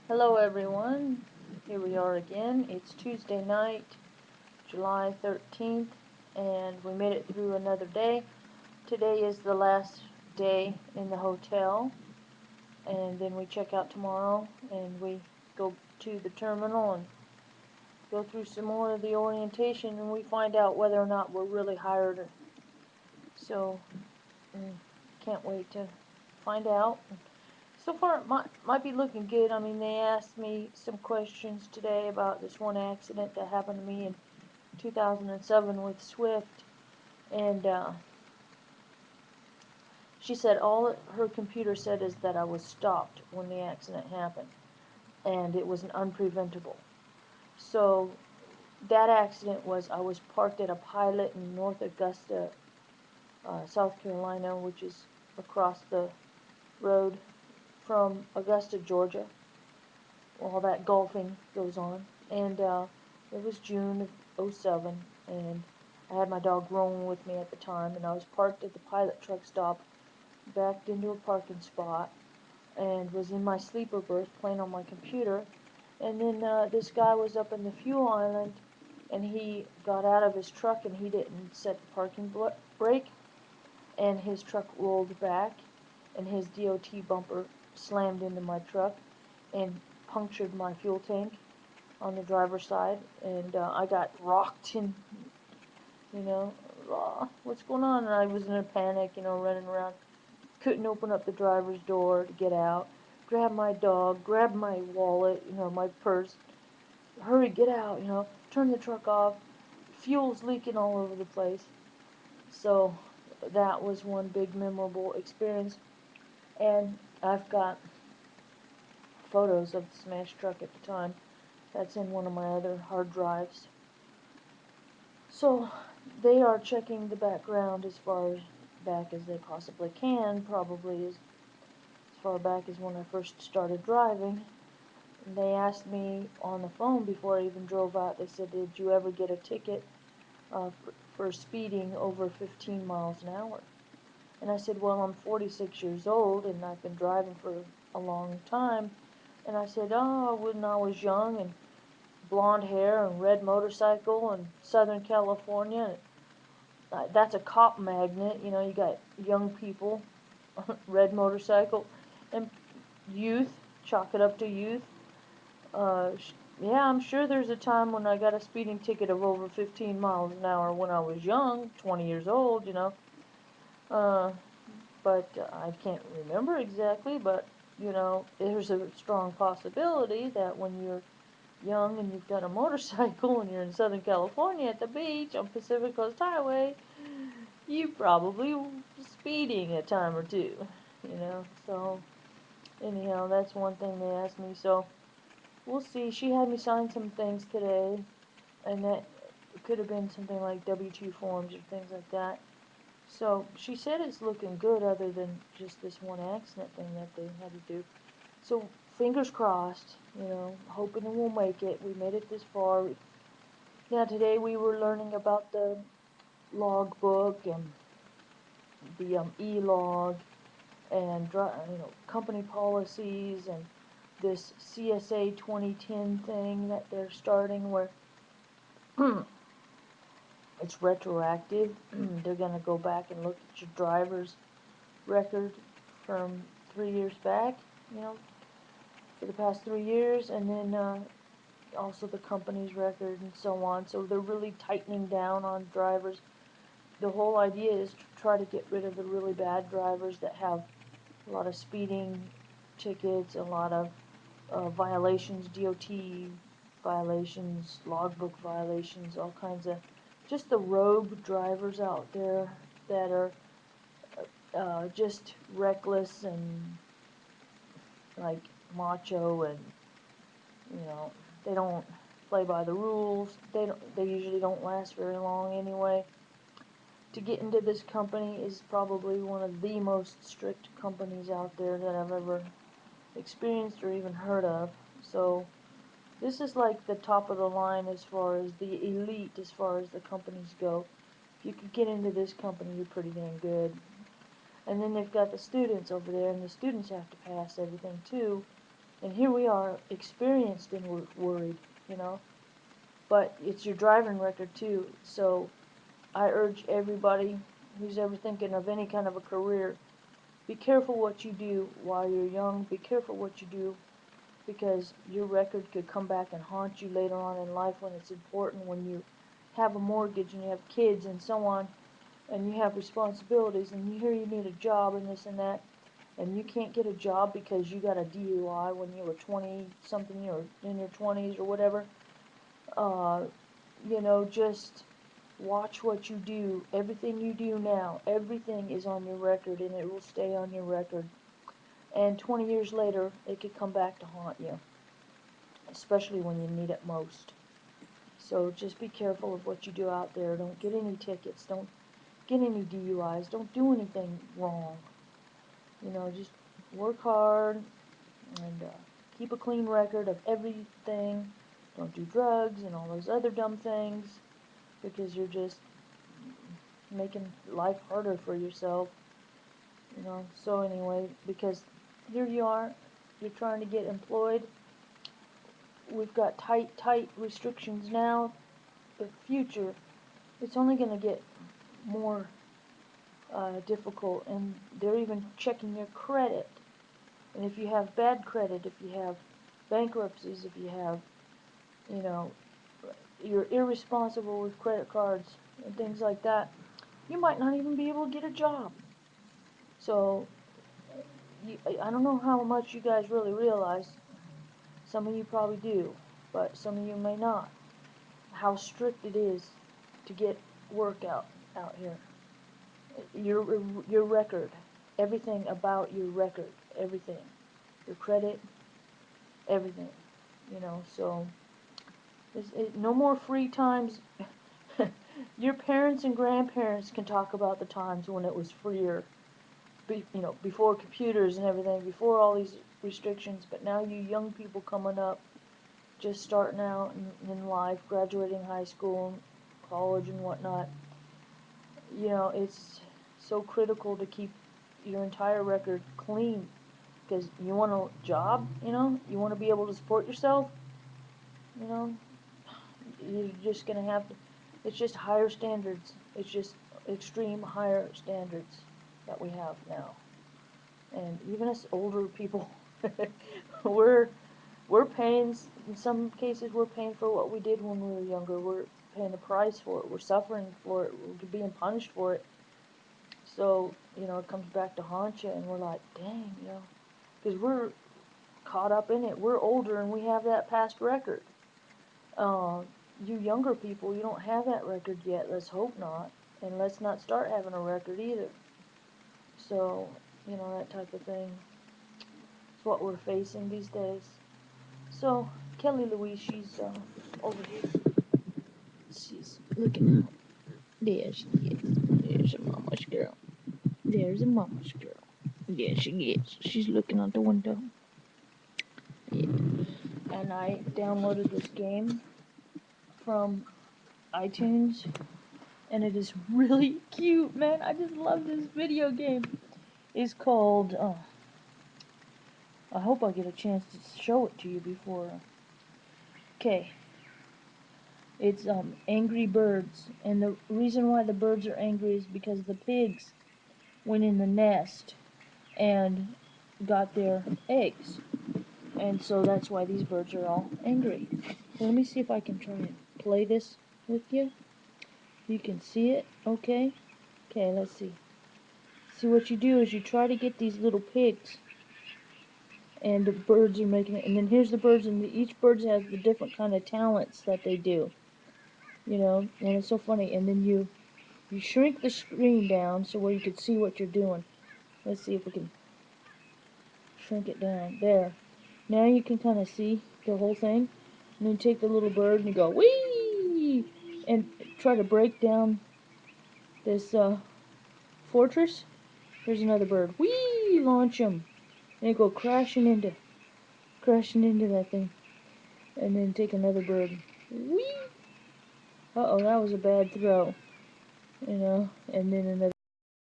Hello everyone, here we are again. It's Tuesday night, July 13th, and we made it through another day. Today is the last day in the hotel, and then we check out tomorrow, and we go to the terminal and go through some more of the orientation, and we find out whether or not we're really hired. So, can't wait to find out. So far, it might be looking good. I mean, they asked me some questions today about this one accident that happened to me in 2007 with Swift, and she said all her computer said is that I was stopped when the accident happened, and it was an unpreventable. So that accident was I was parked at a Pilot in North Augusta, South Carolina, which is across the road from Augusta, Georgia. All that golfing goes on, and it was June of '07, and I had my dog Rowan with me at the time, and I was parked at the Pilot truck stop, backed into a parking spot, and was in my sleeper berth playing on my computer, and then this guy was up in the fuel island, and he got out of his truck, and he didn't set the parking brake, and his truck rolled back, and his DOT bumper slammed into my truck, and punctured my fuel tank on the driver's side, and I got rocked and, you know, what's going on? And I was in a panic, running around. Couldn't open up the driver's door to get out. Grab my dog, grab my wallet, my purse. Hurry, get out, turn the truck off. Fuel's leaking all over the place. So that was one big memorable experience. And I've got photos of the smashed truck at the time. That's in one of my other hard drives. So they are checking the background as far back as they possibly can, probably as far back as when I first started driving. And they asked me on the phone before I even drove out, they said, did you ever get a ticket for speeding over 15 miles an hour? And I said, well, I'm 46 years old and I've been driving for a long time. And I said, oh, when I was young and blonde hair and red motorcycle in Southern California. That's a cop magnet, you got young people, red motorcycle, and youth, chalk it up to youth. Uh, yeah, I'm sure there's a time when I got a speeding ticket of over 15 miles an hour when I was young, 20 years old. Uh, but I can't remember exactly, but, there's a strong possibility that when you're young and you've got a motorcycle and you're in Southern California at the beach on Pacific Coast Highway, you probably speeding a time or two. So anyhow, that's one thing they asked me. So we'll see. She had me sign some things today, and that could have been something like W-2 forms or things like that. So she said it's looking good, other than just this one accident thing that they had to do. So fingers crossed, hoping that we'll make it. We made it this far. Now today we were learning about the logbook and the e-log and company policies and this CSA 2010 thing that they're starting where it's retroactive. They're going to go back and look at your driver's record from 3 years back, you know, for the past 3 years, and then also the company's record and so on. So they're really tightening down on drivers. The whole idea is to try to get rid of the really bad drivers that have a lot of speeding tickets, a lot of violations, DOT violations, logbook violations, all kinds of just the rogue drivers out there that are just reckless and like macho, and they don't play by the rules. They usually don't last very long anyway. To get into this company is probably one of the most strict companies out there that I've ever experienced or even heard of. So this is like the top of the line as far as the elite, as far as the companies go. If you could get into this company, you're pretty dang good. And then they've got the students over there, and the students have to pass everything too. And here we are, experienced and we're worried, you know. But it's your driving record too. So I urge everybody who's ever thinking of any kind of a career, be careful what you do while you're young. Be careful what you do, because your record could come back and haunt you later on in life when it's important, when you have a mortgage and you have kids and so on, and you have responsibilities, and you hear you need a job and this and that, and you can't get a job because you got a DUI when you were 20 something, or in your 20s or whatever. uh, just watch what you do. Everything you do now, everything is on your record, and it will stay on your record. And 20 years later, it could come back to haunt you, especially when you need it most. So just be careful of what you do out there. Don't get any tickets. Don't get any DUIs. Don't do anything wrong. Just work hard and keep a clean record of everything. Don't do drugs and all those other dumb things, because you're just making life harder for yourself. So anyway, because here you are, you're trying to get employed. We've got tight restrictions now. The future, it's only going to get more difficult, and they're even checking your credit. And if you have bad credit, if you have bankruptcies, if you have, you know, you're irresponsible with credit cards and things like that, you might not even be able to get a job. So, I don't know how much you guys really realize. Some of you probably do, but some of you may not. How strict it is to get work out here. Your record, everything about your record, everything, your credit, everything. So no more free times. Your parents and grandparents can talk about the times when it was freer, before computers and everything, before all these restrictions. But now you young people coming up, just starting out in life, graduating high school, college and whatnot, it's so critical to keep your entire record clean, because you want a job, you want to be able to support yourself, you know, you're just going to have to, it's just higher standards. It's just extreme higher standards that we have now. And even us older people, we're we're paying, in some cases, we're paying for what we did when we were younger. We're paying the price for it. We're suffering for it. We're being punished for it. So, it comes back to haunt you, and we're like, dang, because we're caught up in it. We're older, and we have that past record. Uh, you younger people, you don't have that record yet. Let's hope not. And let's not start having a record either. So, that type of thing is what we're facing these days. So, Kelly Louise, she's over here. She's looking out. There she is. There's a mama's girl. There's a mama's girl. There she is. She's looking out the window. Yeah. And I downloaded this game from iTunes, and it is really cute, man. I just love this video game. It's called, I hope I get a chance to show it to you before. Okay. It's Angry Birds, and the reason why the birds are angry is because the pigs went in the nest and got their eggs, and so that's why these birds are all angry. Let me see if I can try and play this with you. You can see it, okay? Okay, let's see. See, what you do is you try to get these little pigs, and the birds are making it. And then here's the birds, and each bird has the different kind of talents that they do, And it's so funny. And then you shrink the screen down so where you can see what you're doing. Let's see if we can shrink it down. There. Now you can kind of see the whole thing. And then you take the little bird and you go, whee! And try to break down this fortress. Here's another bird. Whee! Launch him. And you go crashing into that thing. And then take another bird. Whee! Uh-oh, that was a bad throw. And then another